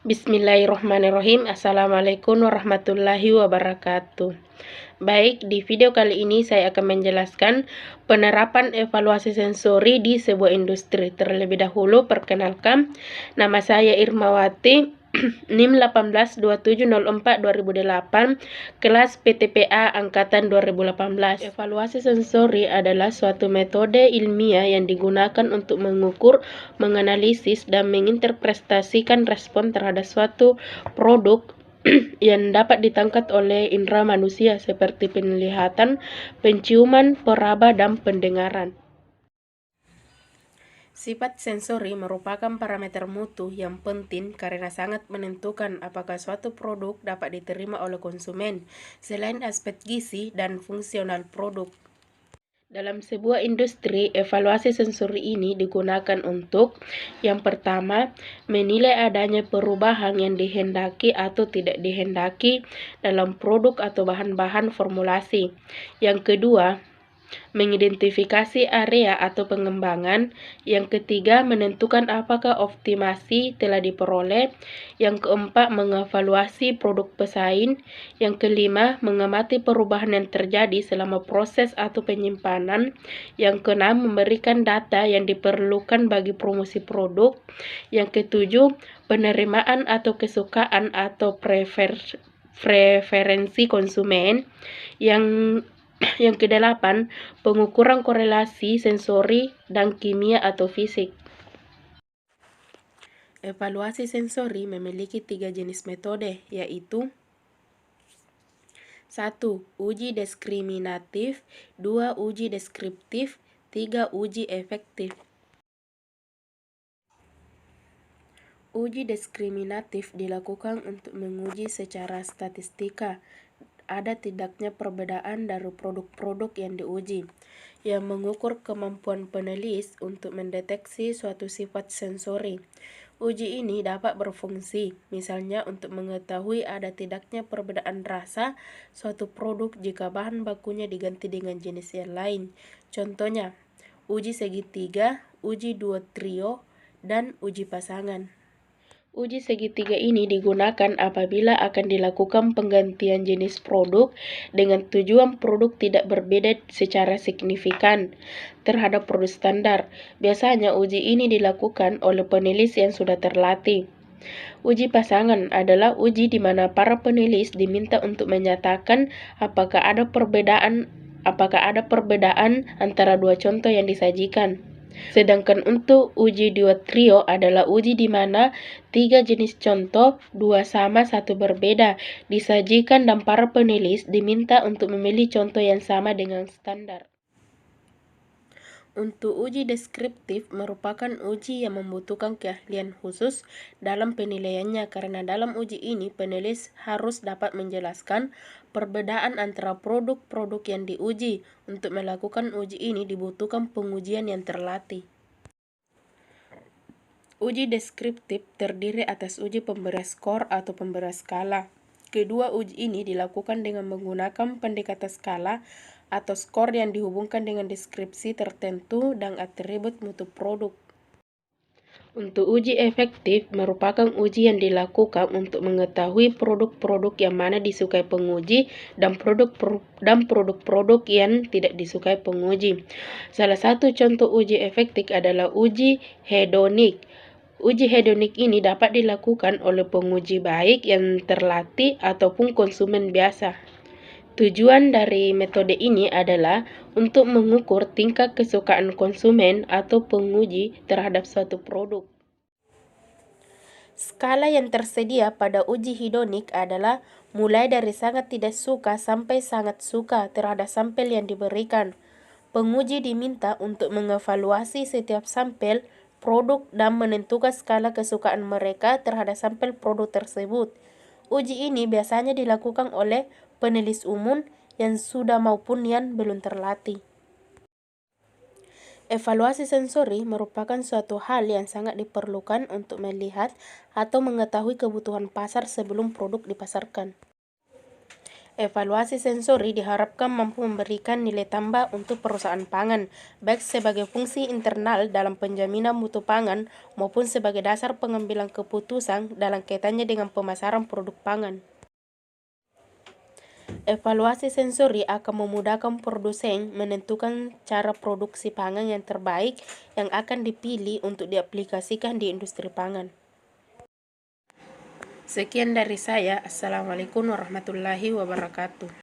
Bismillahirrahmanirrahim. Assalamualaikum warahmatullahi wabarakatuh. Baik, di video kali ini saya akan menjelaskan penerapan evaluasi sensori di sebuah industri. Terlebih dahulu, perkenalkan, nama saya Irmawati, NIM 182704-2008, kelas PTPA Angkatan 2018. Evaluasi sensori adalah suatu metode ilmiah yang digunakan untuk mengukur, menganalisis, dan menginterpretasikan respon terhadap suatu produk yang dapat ditangkap oleh indera manusia seperti penglihatan, penciuman, peraba, dan pendengaran. Sifat sensori merupakan parameter mutu yang penting karena sangat menentukan apakah suatu produk dapat diterima oleh konsumen, selain aspek gizi dan fungsional produk. Dalam sebuah industri, evaluasi sensori ini digunakan untuk yang pertama, menilai adanya perubahan yang dihendaki atau tidak dihendaki dalam produk atau bahan-bahan formulasi. Yang kedua, mengidentifikasi area atau pengembangan. Yang ketiga, menentukan apakah optimasi telah diperoleh. Yang keempat, mengevaluasi produk pesaing. Yang kelima, mengamati perubahan yang terjadi selama proses atau penyimpanan. Yang keenam, memberikan data yang diperlukan bagi promosi produk. Yang ketujuh, penerimaan atau kesukaan atau preferensi konsumen. Yang kedelapan, pengukuran korelasi sensori dan kimia atau fisik. Evaluasi sensori memiliki 3 jenis metode, yaitu 1. Uji diskriminatif, 2. Uji deskriptif, 3. Uji efektif. Uji diskriminatif dilakukan untuk menguji secara statistika ada tidaknya perbedaan dari produk-produk yang diuji, yang mengukur kemampuan penulis untuk mendeteksi suatu sifat sensori. Uji ini dapat berfungsi, misalnya untuk mengetahui ada tidaknya perbedaan rasa suatu produk jika bahan bakunya diganti dengan jenis yang lain. Contohnya, uji segitiga, uji dua trio, dan uji pasangan. Uji segitiga ini digunakan apabila akan dilakukan penggantian jenis produk dengan tujuan produk tidak berbeda secara signifikan terhadap produk standar. Biasanya uji ini dilakukan oleh penulis yang sudah terlatih. Uji pasangan adalah uji di mana para penulis diminta untuk menyatakan apakah ada perbedaan antara dua contoh yang disajikan. Sedangkan untuk uji dua trio adalah uji di mana 3 jenis contoh, 2 sama, 1 berbeda, disajikan dan para penulis diminta untuk memilih contoh yang sama dengan standar. Untuk uji deskriptif merupakan uji yang membutuhkan keahlian khusus dalam penilaiannya karena dalam uji ini penulis harus dapat menjelaskan perbedaan antara produk-produk yang diuji. Untuk melakukan uji ini dibutuhkan pengujian yang terlatih. Uji deskriptif terdiri atas uji pemberian skor atau pemberian skala. Kedua uji ini dilakukan dengan menggunakan pendekatan skala atau skor yang dihubungkan dengan deskripsi tertentu dan atribut mutu produk. Untuk uji efektif merupakan uji yang dilakukan untuk mengetahui produk-produk yang mana disukai penguji dan produk-produk yang tidak disukai penguji. Salah satu contoh uji efektif adalah uji hedonik. Uji hedonik ini dapat dilakukan oleh penguji baik yang terlatih ataupun konsumen biasa. Tujuan dari metode ini adalah untuk mengukur tingkat kesukaan konsumen atau penguji terhadap suatu produk. Skala yang tersedia pada uji hedonik adalah mulai dari sangat tidak suka sampai sangat suka terhadap sampel yang diberikan. Penguji diminta untuk mengevaluasi setiap sampel produk dan menentukan skala kesukaan mereka terhadap sampel produk tersebut. Uji ini biasanya dilakukan oleh penulis umum yang sudah maupun yang belum terlatih. Evaluasi sensori merupakan suatu hal yang sangat diperlukan untuk melihat atau mengetahui kebutuhan pasar sebelum produk dipasarkan. Evaluasi sensori diharapkan mampu memberikan nilai tambah untuk perusahaan pangan, baik sebagai fungsi internal dalam penjaminan mutu pangan maupun sebagai dasar pengambilan keputusan dalam kaitannya dengan pemasaran produk pangan. Evaluasi sensori akan memudahkan produsen menentukan cara produksi pangan yang terbaik yang akan dipilih untuk diaplikasikan di industri pangan. Sekian dari saya. Assalamualaikum warahmatullahi wabarakatuh.